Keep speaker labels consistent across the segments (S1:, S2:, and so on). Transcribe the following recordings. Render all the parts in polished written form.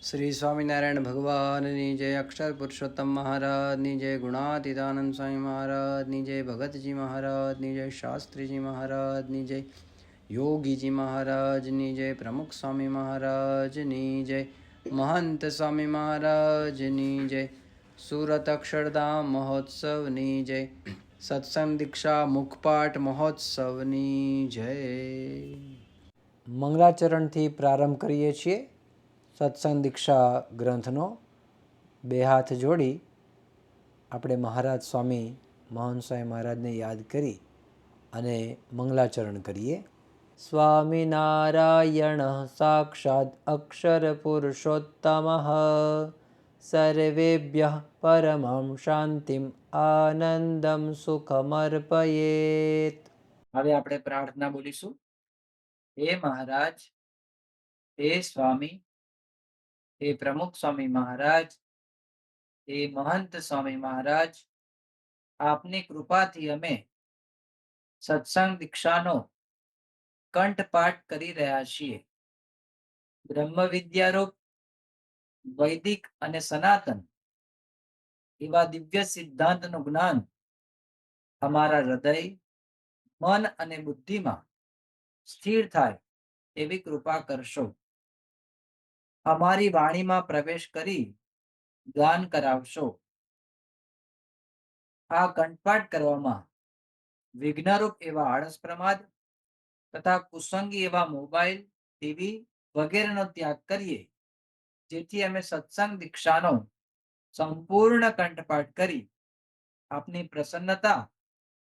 S1: श्री स्वामीनारायण भगवाननी जय, अक्षर पुरुषोत्तम महाराजनी जय, गुणातीतानंद स्वामी महाराजनी जय, भगतजी महाराजनी जय, शास्त्रीजी महाराजनी जय, योगीजी महाराजनी जय, प्रमुख स्वामी महाराजनी जय, महंत स्वामी महाराजनी जय, सूरत अक्षरधाम महोत्सवनी जय, सत्संग दीक्षा मुखपाठ महोत्सवनी जय। મંગલાચરણથી પ્રારંભ કરીએ છીએ સત્સંગ દીક્ષા ગ્રંથનો। બે હાથ જોડી આપણે મહારાજ સ્વામી મહંત સ્વામી મહારાજને યાદ કરી અને મંગલાચરણ કરીએ। સ્વામિનારાયણ સાક્ષાત અક્ષર પુરુષોત્તમ સર્વેભ્યઃ પરમં શાંતિમ આનંદમ સુખમર્પયેત। હવે આપણે પ્રાર્થના બોલીશું। હે મહારાજ, હે સ્વામી, हे प्रमुख स्वामी महाराज, हे महंत स्वामी महाराज, आपनी कृपा थी अमे सत्संग दीक्षानो कंठपाठ करी रह्या छीए। ब्रह्म विद्यारूप वैदिक अने सनातन एवा दिव्य सिद्धांतनु ज्ञान अमारा हृदय, मन अने बुद्धि में स्थिर थाय एवी कृपा करशो। अमारी वाणी में प्रवेश करी गान करावशो। आ कंठपाठ करवामां विघ्नरूप एवा आळस प्रमाद तथा कुसंगी एवा मोबाइल, टीवी वगैरेनो त्याग करिए, जेथी अमे सत्संग दीक्षानो संपूर्ण कंठपाठ करी आपनी प्रसन्नता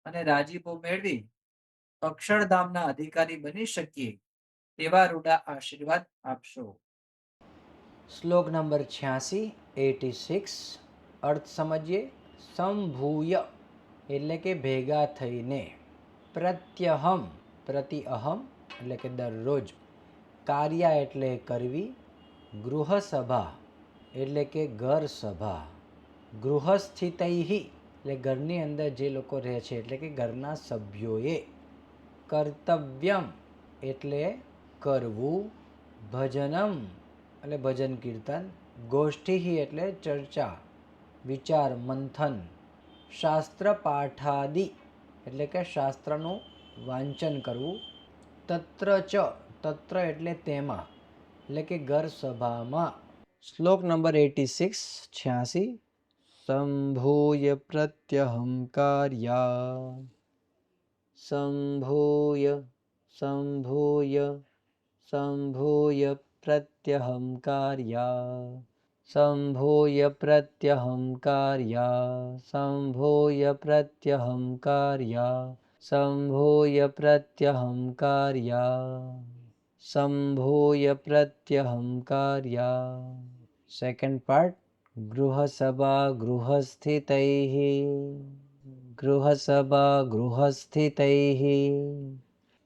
S1: अने राजीपो मेळवी अक्षरधामना अधिकारी बनी शकीए तेवा रूडा आशीर्वाद आपशो। श्लोक नंबर 86 अर्थ समझिए। संभूय એટલે કે ભેગા થઈને, પ્રત્યહમ પ્રતિ અહમ એટલે કે દરરોજ, કાર્ય એટલે કરવી, ગૃહસભા એટલે કે ઘર સભા, ગૃહસ્થિતૈહિ એટલે ઘરની અંદર જે લોકો રહે છે એટલે કે ઘરના સભ્યોએ, કર્તવ્યમ એટલે કરવું, ભજનમ એટલે ભજન કીર્તન, ગોષ્ઠિ એટલે ચર્ચા વિચાર મંથન, શાસ્ત્ર પાઠાદિ એટલે કે શાસ્ત્રનું વાંચન કરવું, તત્ર ચ તત્ર એટલે તેમાં એટલે કે ઘર સભામાં। શ્લોક નંબર 86 સંભૂય પ્રત્યહંકાર્યા, સંભૂય સંભૂય સંભૂય પ્રત્યહંકાર્યા, સંભૂય પ્રત્યહંકાર્યા, સંભૂય પ્રત્યહંકાર્યા, સંભૂય પ્રત્યહંકાર્યા, સંભૂય પ્રત્યહંકાર્યા। Second part. ગૃહસભા ગૃહસ્થિતૈઃ, ગૃહસભા ગૃહસ્થિતૈઃ,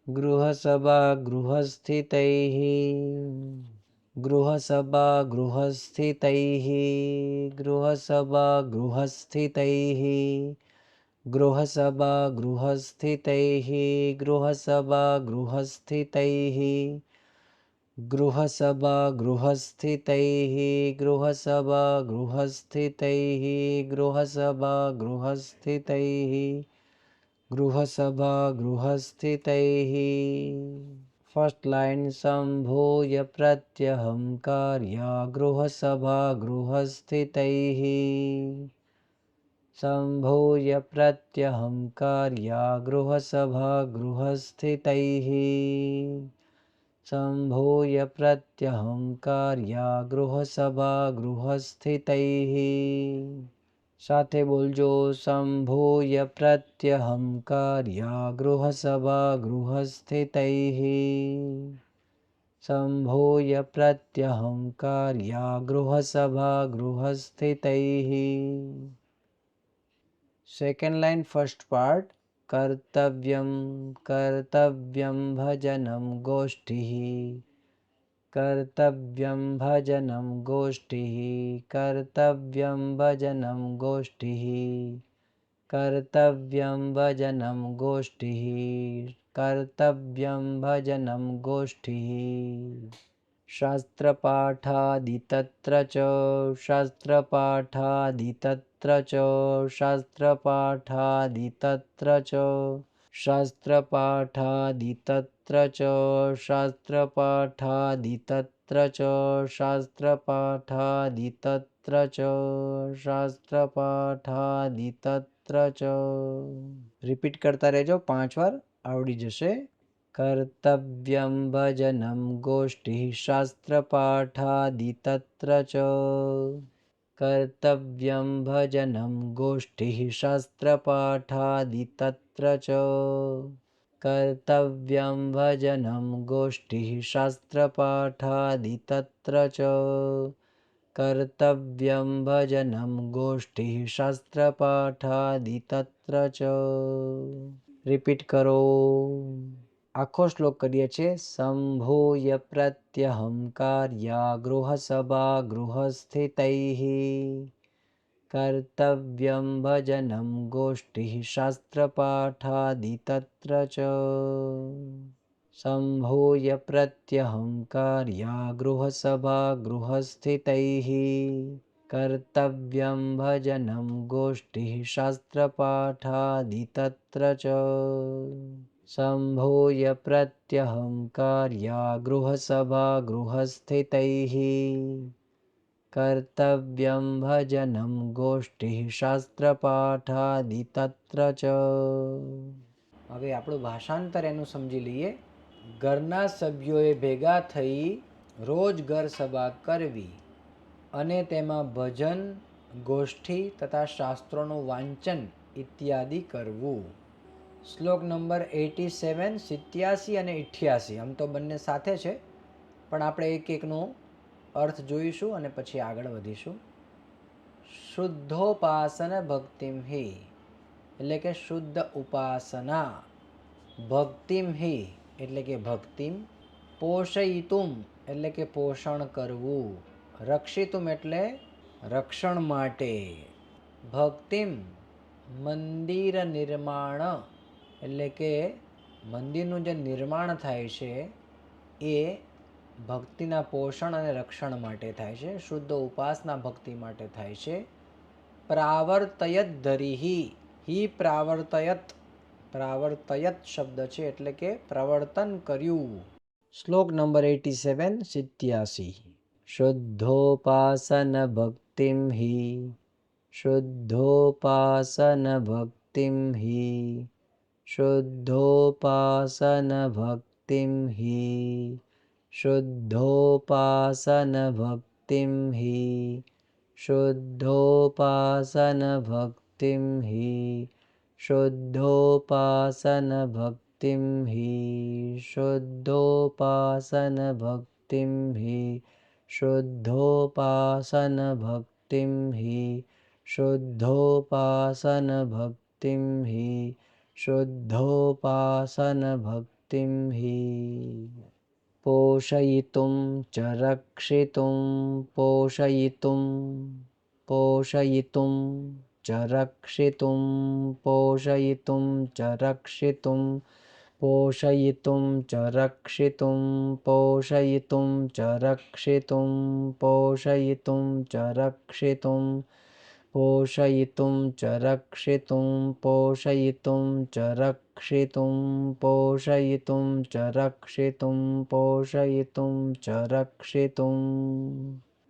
S1: ગૃહસભા ગૃહસ્થિતૈઃ, ગૃહસભા ગૃહસ્થિતૈઃ, ગૃહસભા ગૃહસ્થિતૈઃ, ગૃહસભા ગૃહસ્થિતૈઃ, ગૃહસભા ગૃહસ્થિતૈઃ, ગૃહસભા ગૃહસ્થિતૈઃ, ગૃહસભા ગૃહસ્થિતૈઃ, ગૃહસભા ગૃહસ્થિતૈઃ, ગૃહસભા ગૃહસ્થિતૈઃ। First line. સંભૂય પ્રત્યહંકાર્યા, ગૃહસભા ગૃહસ્થિતૈઃ, સંભૂય પ્રત્યહંકાર્યા, ગૃહસભા ગૃહસ્થિતૈઃ, સંભૂય પ્રત્યહંકાર્યા, ગૃહસભા ગૃહસ્થિતૈઃ। સાથે બોલજો। સંભૂય પ્રત્યહંકાર્યા, ગૃહસભા ગૃહસ્થિતૈઃ, સંભૂય પ્રત્યહંકાર્યા, ગૃહસભા ગૃહસ્થિતૈઃ। Second line first part. કર્તવ્યમ કર્તવ્યમ ભજનમ ગોષ્ઠિઃ, કર્તવ્યમ ભજનમ ગોષ્ઠિઃ, કર્તવ્યમ ભજનમ ગોષ્ઠિઃ, કર્તવ્યમ ભજનમ ગોષ્ઠિઃ, કર્તવ્યમ ભજનમ ગોષ્ઠિઃ। शास्त्रपाठादितत्र च शास्त्रपाठादितत्र च शास्त्रपाठादितत्र च शास्त्रपाठादितत्र च शास्त्रपाठादितत्र च शास्त्रपाठादितत्र च शास्त्रपाठादितत्र च રિપીટ કરતા રહેજો 5 વાર આવડી જશે. कर्तव्यं भजनं गोष्ठिः शास्त्रपाठादितत्र च कर्तव्यं भजनं गोष्ठिः शास्त्रपाठादितत्र च कर्तव्यं भजनं गोष्ठिः शास्त्रपाठादितत्र च कर्तव्यं भजनं गोष्ठिः शास्त्रपाठादितत्र च રિપીટ કરો. આખો શ્લોક કરીએ છીએ. સંભૂય પ્રત્યહંકાર્યા ગૃહસભા ગૃહસ્થિતૈઃ કર્તવ્યં ભજનમ ગોષ્ઠિઃ શાસ્ત્રપાઠાદિતત્ર ચ સંભૂય પ્રત્યહંકાર્યા ગૃહસભા ગૃહસ્થિતૈઃ कर्तव्यं भजनं गोष्ठिः शास्त्रपाठादितत्र च सम्भूय प्रत्यहंकार्या गृहसभा गृहस्थितैः कर्तव्यं भजनं गोष्ठिः શાસ્ત્રપાઠાદિતત્ર ચ હવે આપણું ભાષાંતર એનું સમજી લઈએ. ઘરના સભ્યોએ ભેગા થઈ રોજ ઘર સભા કરવી અને તેમાં ભજન ગોષ્ઠી તથા શાસ્ત્રોનું વાંચન ઇત્યાદિ કરવું. શ્લોક નંબર 87, 87 અને 88 આમ તો બંને સાથે છે, પણ આપણે એક એકનો અર્થ જોઈશું અને પછી આગળ વધીશું. શુદ્ધોપાસન ભક્તિમ હિ એટલે કે શુદ્ધ ઉપાસના, ભક્તિમ હિ એટલે કે ભક્તિમ, પોષયિતુમ એટલે કે પોષણ કરવું, રક્ષિતુમ એટલે રક્ષણ માટે, ભક્તિમ મંદિર નિર્માણ એટલે કે મંદિરનું જે નિર્માણ થાય છે એ ભક્તિના પોષણ અને રક્ષણ માટે થાય છે. શુદ્ધ ઉપાસના ભક્તિ માટે થાય છે. પ્રાવર્તયત ધરીહિ, હિ પ્રાવર્તયત, પ્રાવર્તયત શબ્દ છે એટલે કે પ્રવર્તન કર્યું. શ્લોક નંબર 87, 87 શુદ્ધોપાસન ભક્તિમ હિ, શુદ્ધોપાસન ભક્તિમ હિ, શુદ્ધોપાસન ભક્તિમ હિ, શુદ્ધોપાસન ભક્તિમ હિ, શુદ્ધોપાસન ભક્તિમ હિ, શુદ્ધોપાસન ભક્તિમ હિ, શુદ્ધોપાસન ભક્તિમ હિ, શુદ્ધોપાસન ભક્તિમ હિ, શુદ્ધોપાસન ભક્તિમ હિ, શુદ્ધોપાસન ભક્તિમ હિ. પોષયિતુમ ચ રક્ષિતુમ, પોષયિતુમ, પોષયિતુમ ચ રક્ષિતુમ, પોષયિતુમ ચ રક્ષિતુમ, પોષયિતુમ ચ રક્ષિતુમ, પોષયિતુમ ચ રક્ષિતુમ, પોષયિતુમ ચ રક્ષિતુમ, પોષયિતુમ ચ રક્ષિતુમ, પોષયિતુમ ચ રક્ષિતુમ, પોષયિતુમ ચ રક્ષિતુમ, પોષયિતુમ ચ રક્ષિતુમ.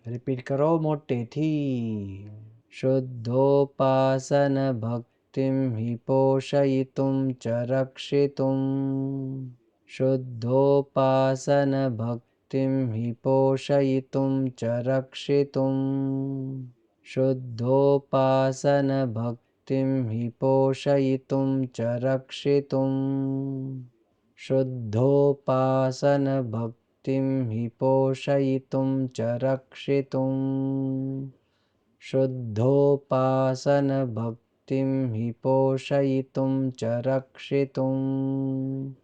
S1: રિપીટ કરો મોટેથી. શુદ્ધોપાસન ભક્તિમ હિ પોષયિતુમ ચ રક્ષિતુમ, શુદ્ધોપાસન ભક્તિમ હિ પોષયિતુમ ચ રક્ષિતુમ, શુદ્ધોપાસન ભક્તિમ હિ પોષયિતુમ ચ રક્ષિતુમ, શુદ્ધોપાસન ભક્તિમ હિ પોષયિતુમ ચ રક્ષિતુમ, શુદ્ધોપાસન ભક્તિમ હિ પોષયિતુમ ચ રક્ષિતુમ.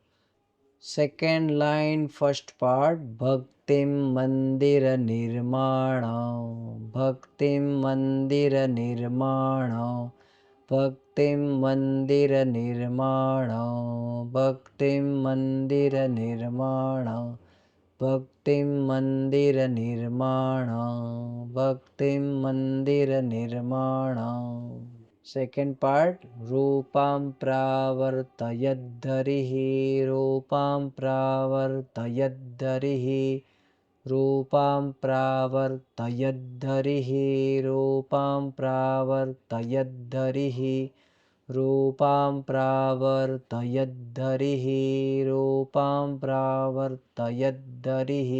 S1: Second line first part. ભક્તિમ મંદિર નિર્માણ, ભક્તિમ મંદિર નિર્માણ, ભક્તિમ મંદિર નિર્માણ, ભક્તિમ મંદિર નિર્માણ, ભક્તિમ મંદિર નિર્માણ, ભક્તિમ મંદિર નિર્માણ. સેકન્ડ પાર્ટ, રૂપામ પ્રાવર્તયદ્ધરિઃ, રૂપામ પ્રાવર્તયદ્ધરિઃ, રૂપામ પ્રાવર્તયદ્ધરિઃ, રૂપામ પ્રાવર્તયદ્ધરિઃ, રૂપામ પ્રાવર્તયદ્ધરિઃ, રૂપામ પ્રાવર્તયદ્ધરિઃ.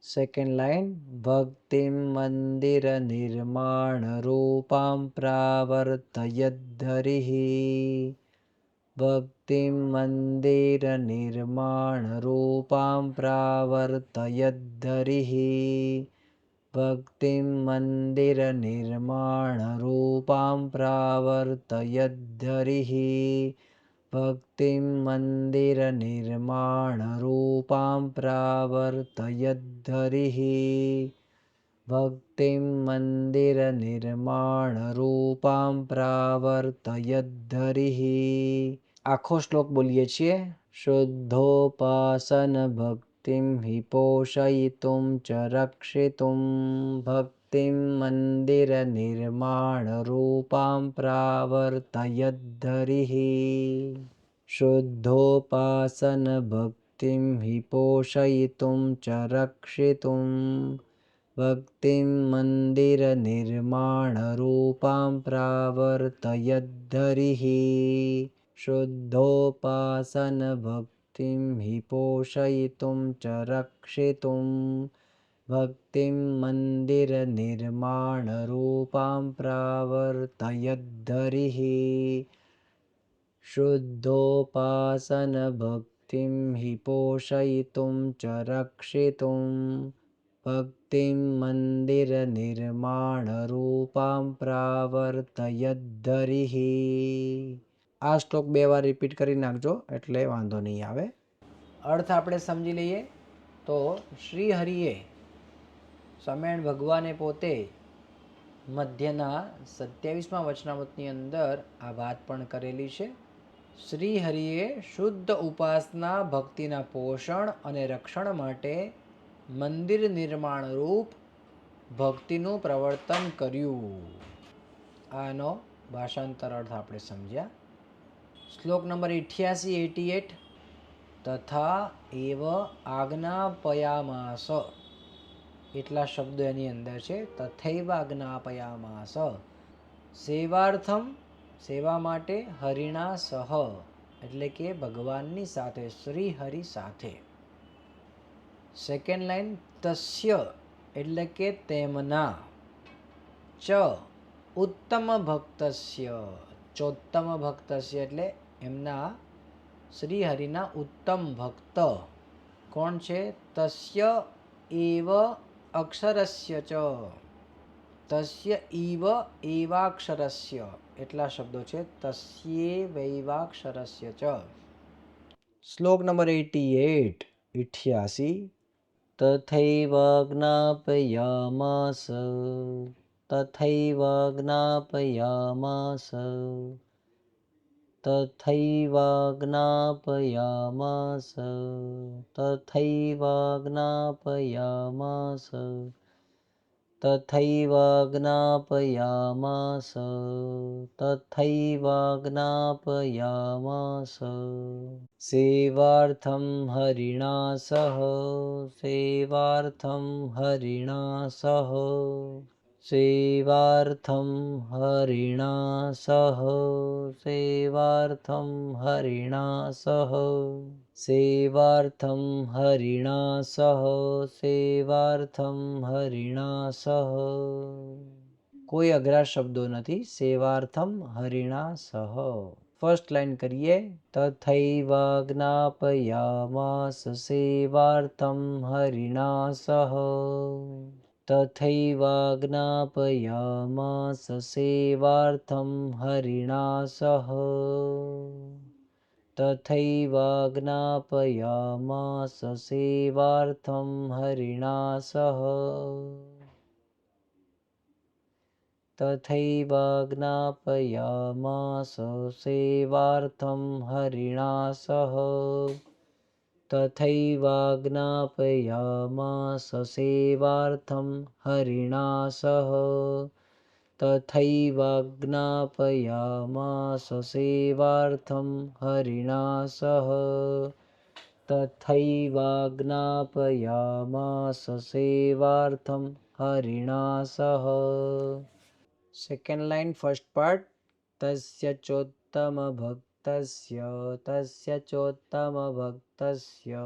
S1: સેકન્ડ લાઈન, ભક્તિમ મંદિર નિર્માણ રૂપામ પ્રાવર્તયદ્ધરિઃ, ભક્તિમ મંદિર નિર્માણ રૂપામ પ્રાવર્તયદ્ધરિઃ, ભક્તિમ મંદિર નિર્માણ રૂપામ પ્રાવર્તયદ્ધરિઃ, ભક્તિમ મંદિર નિર્માણ રૂપામ પ્રાવર્તયદ્ધરિઃ, ભક્તિમ મંદિર નિર્માણ રૂપામ પ્રાવર્તયદ્ધરિઃ. આખો શ્લોક બોલીએ છીએ. શુદ્ધોપાસન ભક્તિમ હિ પોષયિતુમ ચ રક્ષિતુમ, ભક્તિમ મંદિર નિર્માણ રૂપામ પ્રાવર્તયદ્ધરિઃ. શુદ્ધોપાસન ભક્તિમ હિ પોષયિતુમ ચ રક્ષિતુમ, ભક્તિમ મંદિર નિર્માણ રૂપામ પ્રાવર્તયદ્ધરિઃ. શુદ્ધોપાસન ભક્તિમ હિ પોષયિતુમ ચ રક્ષિતુમ, ભક્તિમ મંદિર નિર્માણ રૂપામ પ્રાવર્તયદ્ધરિઃ. શુદ્ધોપાસન ભક્તિમ હિ પોષયિતુમ ચ રક્ષિતુમ, ભક્તિમ મંદિર નિર્માણ રૂપામ પ્રાવર્તયદ્ધરિઃ. આ શ્લોક 2 વાર રિપીટ કરી નાખજો એટલે વાંધો નહીં આવે. અર્થ આપણે સમજી લઈએ તો શ્રી હરિએ સ્વામિનારાયણ ભગવાને પોતે મધ્યના 27મા વચનામૃતની અંદર આ વાત પણ કરેલી છે. શ્રી હરિએ શુદ્ધ ઉપાસના ભક્તિના પોષણ અને રક્ષણ માટે મંદિર નિર્માણ રૂપ ભક્તિનું પ્રવર્તન કર્યું. આનો ભાષાંતર અર્થ આપણે સમજ્યા. શ્લોક નંબર 88 તથા એવ આજ્ઞાપયામાસ, એટલા શબ્દો એની અંદર છે. તથૈવ આજ્ઞાપયામાસ, સેવાર્થમ સેવા માટે, હરિણા સહ એટલે કે ભગવાનની સાથે, શ્રી હરિ સાથે. સેકન્ડ લાઈન, તસ્ય એટલે કે તેમના, ચ ઉત્તમ ભક્તસ્ય, ચોત્તમ ભક્તસ્ય એટલે એમના શ્રી હરિના ઉત્તમ ભક્ત કોણ છે? તસ્ય એવ અક્ષરસ્ય ચ, તસ્ય ઇવ એવાક્ષરસ્ય એટલા શબ્દો છે. તસ્યેવૈવાક્ષરસ્ય ચ. શ્લોક નંબર 88 તથૈવ જ્ઞાપયામાસ, તથૈવ જ્ઞાપયામાસ, તથૈવ જ્ઞાપયામાસ, તથૈવ જ્ઞાપયામાસ, તથૈવ જ્ઞાપયામાસ, તથૈવ જ્ઞાપયામાસ. સેવાર્થમ હરિણા સહ, સેવાર્થમ હરિણા સહ, સેવાર્થમ હરિણા સહ, સેવાર્થમ હરિણા સહ, સેવાર્થમ હરિણા સહ, સેવાર્થમ હરિણા સહ. કોઈ અઘરા શબ્દો નથી. સેવાર્થમ હરિણા સહ. ફર્સ્ટ લાઈન કરીએ. તથૈવ જ્ઞાપયામાસ સેવાર્થમ હરિણા સહ, તથૈવ જ્ઞાપયામાસ સેવાર્થમ હરિણા સહ, તથૈવ જ્ઞાપયામાસ સેવાર્થમ હરિણા સહ, તથૈવ જ્ઞાપયામાસ સેવાર્થમ હરિણા સહ, तथैवाज्ञापयामास सेवार्थं हरिणा सह तथैवाज्ञापयामास सेवार्थं हरिणा सह तथैवाज्ञापयामास सेवार्थं हरिणा सह सेकेंड लाइन फर्स्ट पार्ट तस्य चोत्तमभक्तस्य तस्य चोत्तमभक्तस्य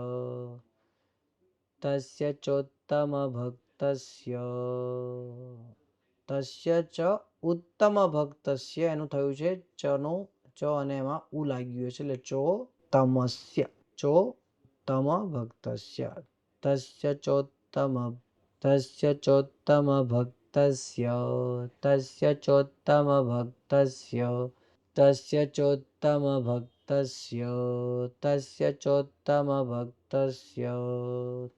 S1: तस्य चोत्तमभक्तस्य તસ્ય ચ ઉત્તમ ભક્તસ્ય એનું થયું છે ચનું ચ અને એમાં ઉ લાગ્યું છે એટલે ચો તમસ્ય ચો તમ ભક્તસ્ય તસ્ય ચોત્તમ તસ્ય ચોત્તમ ભક્તસ્ય તસ્ય ચોત્તમ ભક્તસ્ય તસ્ય ચોત્તમ ભક્તસ્ય તસ્ય ચોત્તમ ભક્તસ્ય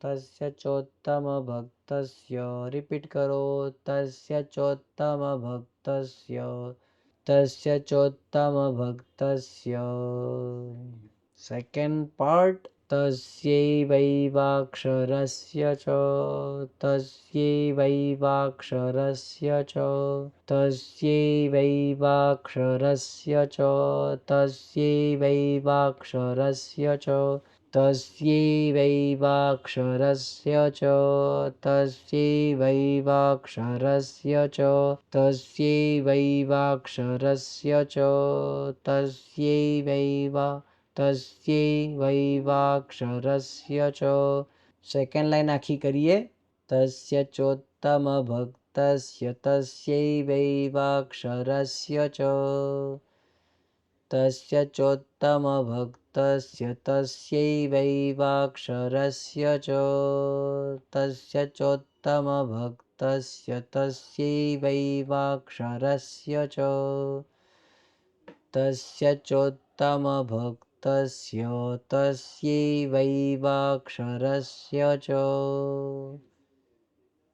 S1: તસ્ય ચોત્તમ ભક્તસ્ય રિપીટ કરો તસ્ય ચોત્તમ ભક્તસ્ય તસ્ય ચોત્તમ ભક્તસ્ય સેકન્ડ પાર્ટ તસ્યૈવૈવાક્ષરસ્ય ચ તસ્યૈવૈવાક્ષરસ્ય ચ તસ્યૈવૈવાક્ષરસ્ય ચ તસ્યૈવૈવાક્ષરસ્ય ચ તસ્યૈવૈવાક્ષરસ્ય ચ તસ્યૈવૈવાક્ષરસ્ય ચ તસ્યૈવૈવાક્ષરસ્ય ચ તસ્યૈવૈવાક્ષરસ્ય ચ સેકન્ડ લાઈન આખી કરીએ તસ્ય ચોત્તમ ભક્તસ્ય તસ્યૈવૈવાક્ષરસ્ય ચ તસ્ય ચોત્તમ ભક્તસ્ય તસ્યૈવૈવાક્ષરસ્ય ચ તસ્ય ચોત્તમ ભક્તસ્ય તસ્યૈવૈવાક્ષરસ્ય ચ તસ્ય ચોત્તમ ભક્તસ્ય તસ્યૈવૈવાક્ષરસ્ય ચ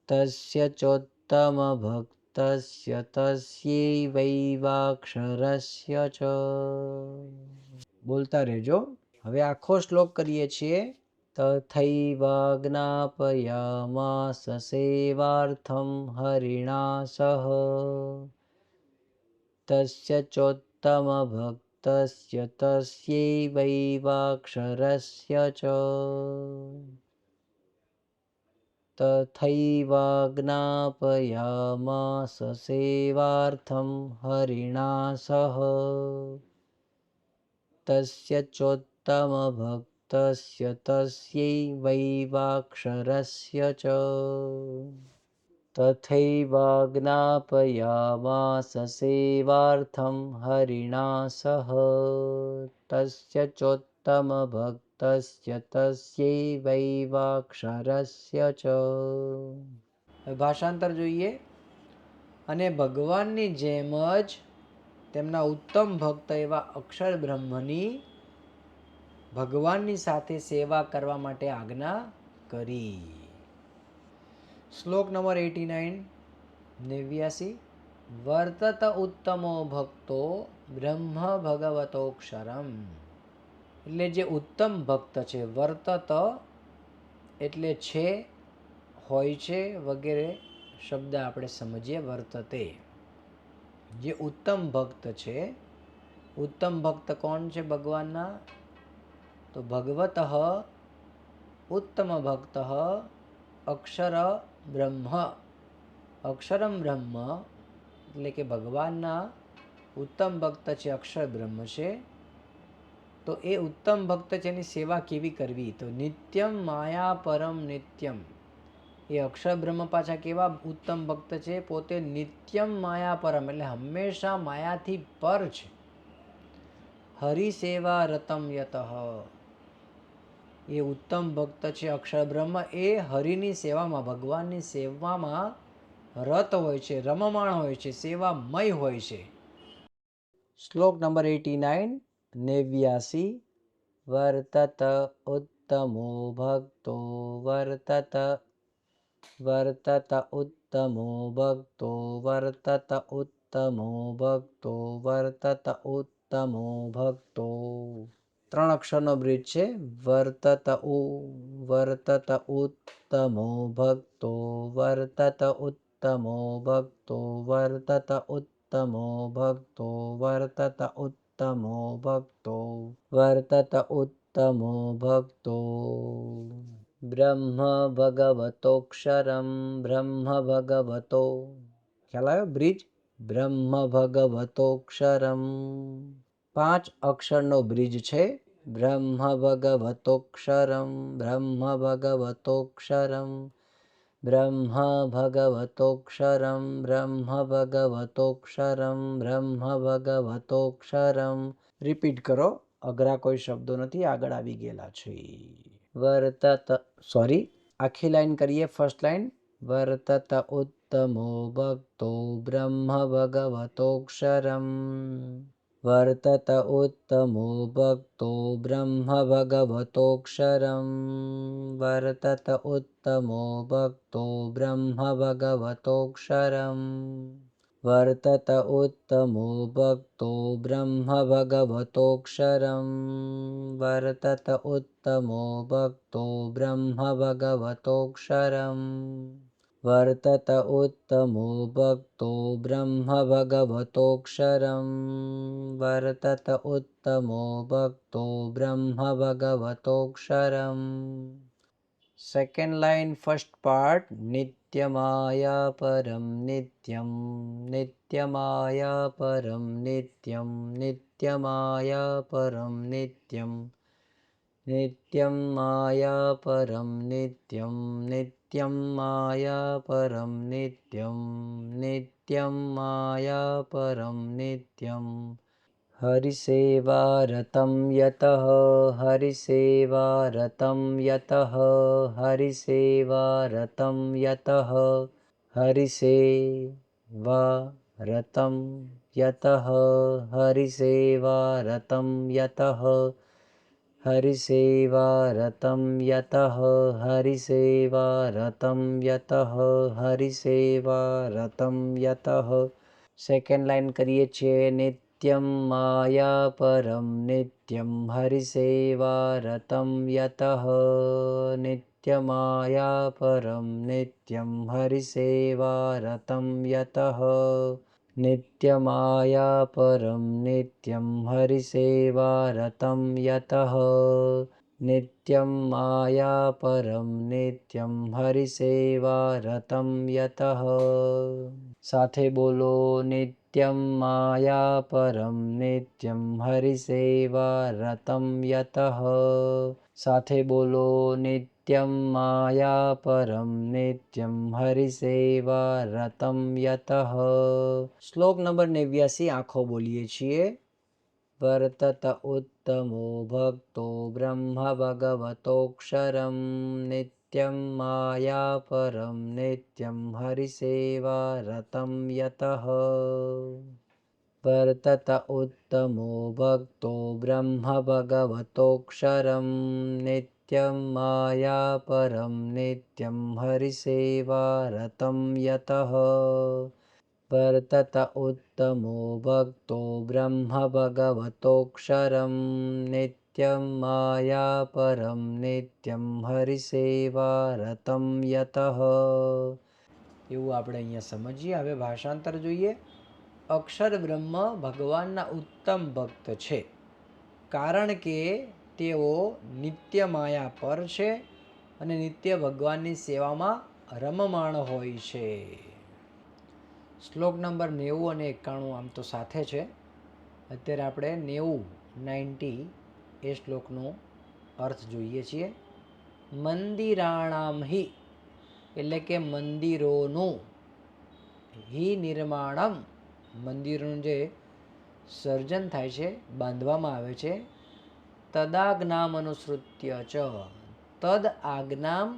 S1: તસ્ય ચોત્તમ ભક્તસ્ય તસ્યૈવૈવાક્ષરસ્ય ચ બોલતા રહેજો હવે આખો શ્લોક કરીએ છીએ તથૈવાજ્ઞાપયામાસ સેવાર્થં હરિણા સહ તસ્ય ચોત્તમ ભક્તસ્ય તસ્યૈવૈવાક્ષરસ્ય ચ તથૈવાજ્ઞાપયામાસ સેવાર્થં હરિણા સહ તસ્ય ચોત્તમ ભક્તસ્ય તસ્યૈવૈવાક્ષરસ્ય ચ તથૈવાજ્ઞાપયામાસ સેવાર્થં હરિણા સહ તસ્ય ચોત્તમ ભક્તસ્ય તસ્યૈવૈવાક્ષરસ્ય ચ ભાષાંતર જોઈએ અને ભગવાનની જેમ જ તેમના ઉત્તમ ભક્ત એવા અક્ષર બ્રહ્મની ભગવાનની સાથે સેવા કરવા માટે આજ્ઞા કરી શ્લોક નંબર 89 વર્તત ઉત્તમો ભક્તો બ્રહ્મ ભગવતોક્ષરમ એટલે જે ઉત્તમ ભક્ત છે વર્તત એટલે છે હોય છે વગેરે શબ્દ આપણે સમજીએ વર્તતે જે ઉત્તમ ભક્ત છે ઉત્તમ ભક્ત કોણ છે ભગવાનના તો ભગવત ઉત્તમ ભક્ત અક્ષર બ્રહ્મ અક્ષરમ બ્રહ્મ એટલે કે ભગવાનના ઉત્તમ ભક્ત છે અક્ષર બ્રહ્મ છે તો એ ઉત્તમ ભક્ત છે એની સેવા કેવી કરવી તો નિત્યમ માયા પરમ નિત્યમ એ અક્ષર બ્રહ્મ પાછા કેવા ઉત્તમ ભક્ત છે પોતે નિત્યમ માયા પરમ એટલે હંમેશા માયાથી પર છે હરિસેવા રતમ યતઃ એ ઉત્તમ ભક્ત છે અક્ષર બ્રહ્મ એ હરિની સેવામાં ભગવાનની સેવામાં રત હોય છે રમમાણ હોય છે સેવામય હોય છે શ્લોક નંબર 89 વર્તત ઉત્તમો ભક્તો વર્તત ઉત્તમો ભક્તો વર્તત ઉત્તમો ભક્તો વર્તત ઉત્તમો ભક્તો 3 અક્ષરનો બ્રિજ છે. વર્તત ઉત્તમો ભક્તો, વર્તત ઉત્તમો ભક્તો, વર્તત ઉત્તમો ભક્તો, વર્તત ઉત્તમો ભક્તો, વર્તત ઉત્તમો ભક્તો. બ્રહ્મ ભગવતોક્ષરમ, બ્રહ્મ ભગવતો, ખ્યાલ આવ્યો બ્રિજ? બ્રહ્મ ભગવતોક્ષરમ 5 અક્ષરનો બ્રિજ છે. બ્રહ્મ ભગવતોક્ષરમ, બ્રહ્મ ભગવતોક્ષરમ, બ્રહ્મ ભગવતોક્ષરમ, બ્રહ્મ ભગવતોક્ષરમ, બ્રહ્મ ભગવતોક્ષરમ. રિપીટ કરો, અઘરા કોઈ શબ્દો નથી, આગળ આવી ગયેલા છે. આખી લાઈન કરીએ. ફર્સ્ટ લાઈન વર્તત ઉત્તમો ભક્તો બ્રહ્મ ભગવતોક્ષરમ, વર્તત ઉત્તમો ભક્તો બ્રહ્મ ભગવતોક્ષરમ, વર્તત ઉત્તમો ભક્તો બ્રહ્મ ભગવતોક્ષરમ, વર્તત ઉત્તમો ભક્તો બ્રહ્મ ભગવતોક્ષરમ, વર્તત ઉત્તમો ભક્તો બ્રહ્મ ભગવતોક્ષરમ, વર્તત ઉત્તમો ભક્તો બ્રહ્મ ભગવતોક્ષરમ, વર્તત ઉત્તમો ભક્તો બ્રહ્મ ભગવતોક્ષરમ. સેકન્ડ લાઈન ફર્સ્ટ પાર્ટ નિત્યમાયા પરમ નિત્યમ, નિત્યમાયા પરમ નિત્યમ, નિત્યમાયા પરમ નિત્યમ, નિત્યમ માયા પરમ નિત્યમ, નિત્યમ માયા પરમ નિત્યમ, નિત્યમ માયા પરમ નિત્યમ. હરિસેવારતં યતઃ, હરિસેવારતં યતઃ, હરિસેવારતં યતઃ, હરિસેવારતં યતઃ, હરિસેવારતં યતઃ, હરિસેવારતં યતઃ, હરિસેવારતં યતઃ, હરિસેવારતં યતઃ. સેકન્ડ લાઈન કરીએ છીએ. નિત્યમ માયા પરમ નિત્યમ, હરિસેવારતં યતઃ, નિત્યમાયા પરમ નિત્યમ, હરિસેવારતં યતઃ, નિત્યમાયા પરમ નિત્યમ, હરિસેવારતં યતઃ, નિત્યમ માયા પરમ નિત્યમ, હરિસેવારતં યતઃ. સાથે બોલો. નિત્યમ માયા પરમ નિત્યમ, હરિસેવારતં યતઃ. સાથે બોલો. નિત્યમ માયા પરમ નિત્યમ, હરિસેવારતં યતઃ. શ્લોક નંબર 89 આખો બોલીએ છીએ. વર્તત ઉત્તમો ભક્તો બ્રહ્મ ભગવતોક્ષરમ, નિત્યમ માયા પરમ નિત્યમ, હરિસેવારતં યતઃ. વર્તત ઉત્તમો ભક્તો બ્રહ્મ ભગવતોક્ષરમ, નિત્યમ માયા પરમ નિત્યમ, હરિસેવારતં યતઃ. વર્તત ઉત્તમો ભક્તો બ્રહ્મ ભગવતોક્ષરમ, નિત્યમ માયા પરમ નિત્યમ, હરિસેવારતં યતઃ. એવું આપણે અહીંયા સમજીએ. હવે ભાષાંતર જોઈએ. અક્ષર બ્રહ્મ ભગવાનના ઉત્તમ ભક્ત છે, કારણ કે તેઓ નિત્ય માયા પર છે અને નિત્ય ભગવાનની સેવામાં રમમાણ હોય છે. શ્લોક નંબર 90 અને 91 આમ તો સાથે છે. અત્યારે આપણે 90 એ શ્લોકનો અર્થ જોઈએ છીએ. મંદિરાણામ હિ એટલે કે મંદિરોનું, હિ નિર્માણમ મંદિરોનું જે સર્જન થાય છે, બાંધવામાં આવે છે, તદાજ્ઞામ અનુસૃત્ય ચ, તદ આજ્ઞામ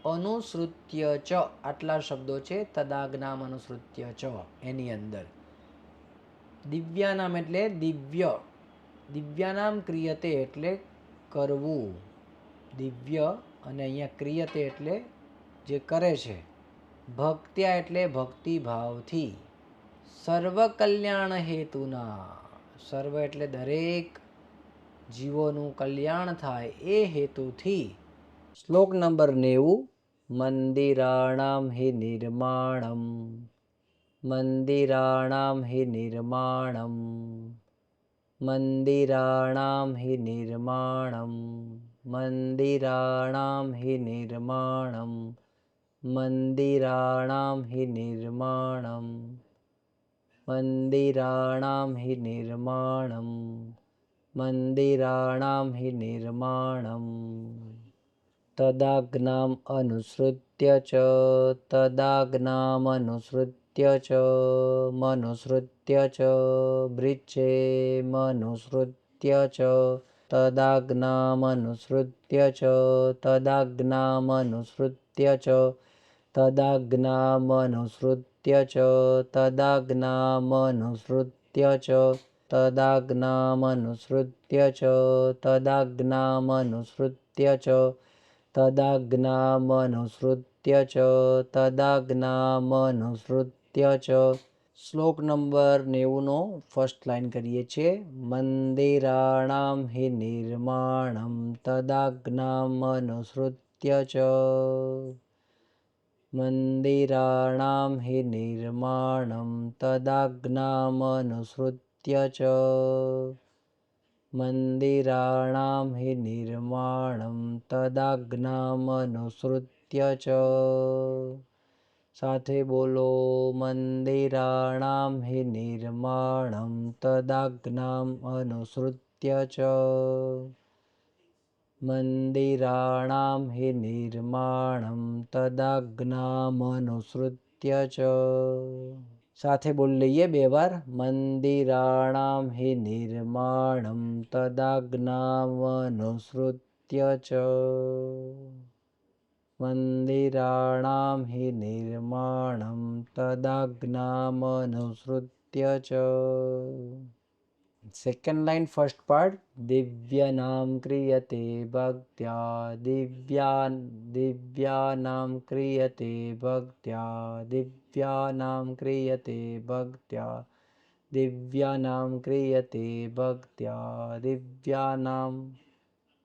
S1: અનુસૃત્ય ચ, આટલા શબ્દો છે. તદાજ્ઞામ અનુસૃત્ય ચ એની અંદર દિવ્યાનામ એટલે દિવ્ય, દિવ્યાનામ ક્રિયતે એટલે કરવું, દિવ્ય, અને અહીંયા ક્રિયતે એટલે જે કરે છે, ભક્ત્યા એટલે ભક્તિભાવથી, સર્વ કલ્યાણ હેતુના, સર્વ એટલે દરેક, જીવોનું કલ્યાણ થાય એ હેતુથી. શ્લોક નંબર 90. મંદિરાણામ હિ નિર્માણમ, મંદિરાણામ હિ નિર્માણમ, મંદિરાણામ હિ નિર્માણમ, મંદિરાણામ હિ નિર્માણમ, મંદિરાણામ હિ નિર્માણમ, મંદિરાણામ હિ નિર્માણમ, મંદિરાણામ હિ નિર્માણમ. તદાજ્ઞામ અનુસૃત્ય ચ, તદાજ્ઞામ અનુસૃત્ય ચ, મનુસૃત્ય ચ બૃચ્છે, મનુસૃત્ય ચ, તદાજ્ઞામ અનુસૃત્ય ચ, તદાજ્ઞામ અનુસૃત્ય ચ, તદાજ્ઞામ અનુસૃત્ય ચ, તદાજ્ઞામ અનુસૃત્ય ચ, તદાજ્ઞામ અનુસૃત્ય ચ, તદાજ્ઞામ અનુસૃત્ય ચ, તદાજ્ઞામ અનુસૃત્ય ચ, તદાજ્ઞામ અનુસૃત્ય ચ. શ્લોક નંબર 90 નો ફર્સ્ટ લાઈન કરીએ છીએ. મંદિરાણામ હિ નિર્માણમ તદાજ્ઞામ અનુસૃત્ય ચ, મંદિરાણામ હિ નિર્માણમ તદાજ્ઞામ અનુસૃત્ય ચ, મંદિરાણામ હિ નિર્માણમ તદાજ્ઞામ અનુસૃત્ય ચ. સાથે બોલો. મંદિરાણામ હિ નિર્માણમ તદાજ્ઞામ અનુસૃત્ય ચ, મંદિરાણામ હિ નિર્માણમ તદાજ્ઞામ અનુસૃત્ય ચ. સાથે બોલી લઈએ 2 વાર. મંદિરાણામ હિ નિર્માણમ તદાજ્ઞામ અનુસૃત્ય ચ, મંદિરાણામ હિ નિર્માણમ તદાજ્ઞામ અનુસૃત્ય ચ. Second line first part. દિવ્યનામ ક્રિયતે ભક્ત્યા, દિવ્યાનામ ક્રિયતે ભક્ત્યા, દિવ્યાનામ ક્રિયતે ભક્ત્યા, દિવ્યાનામ ક્રિયતે ભક્ત્યા,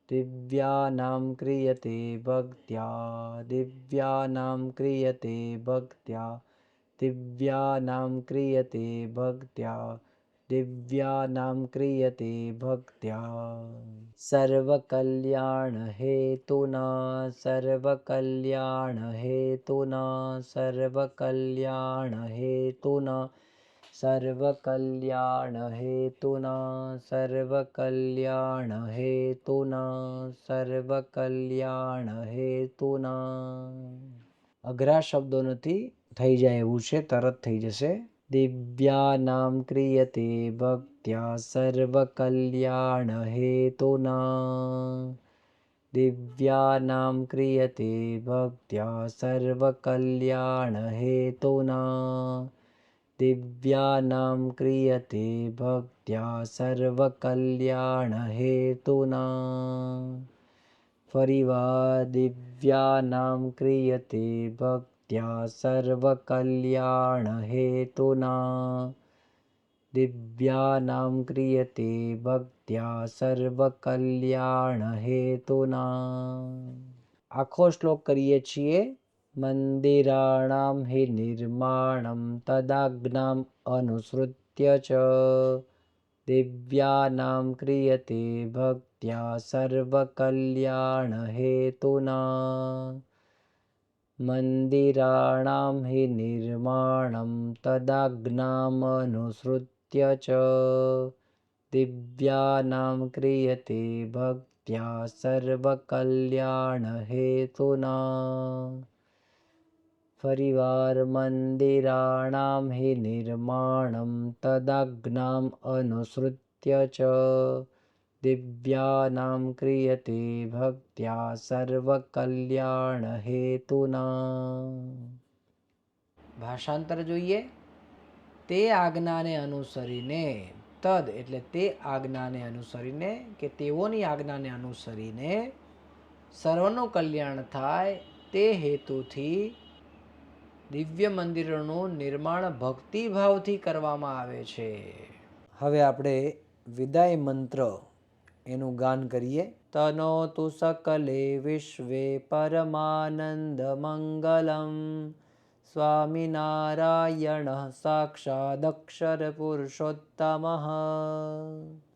S1: દિવ્યાનામ ક્રિયતે ભક્ત્યા, દિવ્યાનામ ક્રિયતે ભક્ત્યા, દિવ્યાનામ ક્રિયતે ભક્ત્યા, દિવ્યાનામ ક્રિયતે ભક્ત્યા. સર્વકલ્યાણ હેતુના, સર્વકલ્યાણ હેતુના, સર્વકલ્યાણ હેતુના, સર્વકલ્યાણ હેતુના, સર્વકલ્યાણ હેતુના, સર્વકલ્યાણ હેતુના. અઘરા શબ્દો નથી, થઈ જાય એવું છે, તરત થઈ જશે. દિવ્યાનામ ક્રિયતે ભક્ત્યા સર્વકલ્યાણ હેતુના, દિવ્યાનામ ક્રિયતે ભક્ત્યા સર્વકલ્યાણ હેતુના, દિવ્યાનામ ક્રિયતે ભક્ત્યા સર્વકલ્યાણ હેતુના. ફરીવાર. દિવ્યાનામ ક્રિયતે ભક્ત્યા સર્વકલ્યાણ હેતુના, દિવ્યાનામ ક્રિયતે ભક્ત્યા સર્વકલ્યાણ હેતુના. આખો શ્લોક કરીએ છીએ. મંદિરાણામ હિ નિર્માણમ તદાજ્ઞામ અનુસૃત્ય ચ, દિવ્યાનામ ક્રિયતે ભક્ત્યા સર્વકલ્યાણ હેતુના, મંદિરાણામ હિ નિર્માણમ તદાજ્ઞામ અનુસૃત્ય ચ, દિવ્યાનામ ક્રિયતે ભક્ત્યા સર્વકલ્યાણ હેતુના. ફરીવાર. મંદિરાણામ હિ નિર્માણમ તદાજ્ઞામ અનુસૃત્ય ચ, દિવ્યાનામ ક્રિયતે ભક્ત્યા સર્વકલ્યાણ હેતુના. ભાષાંતર જોઈએ. તે આજ્ઞાને અનુસરીને, તદ એટલે તે આજ્ઞાને અનુસરીને કે તેઓની આજ્ઞાને અનુસરીને સર્વનું કલ્યાણ થાય તે હેતુથી દિવ્ય મંદિરોનું નિર્માણ ભક્તિભાવથી કરવામાં આવે છે. હવે આપણે વિદાય મંત્ર એનું ગાન કરીએ. તનોતુ સકલે વિશ્વે પરમાનંદ મંગલમ સ્વામિનારાયણ સાક્ષાદક્ષર પુરુષોત્તમ.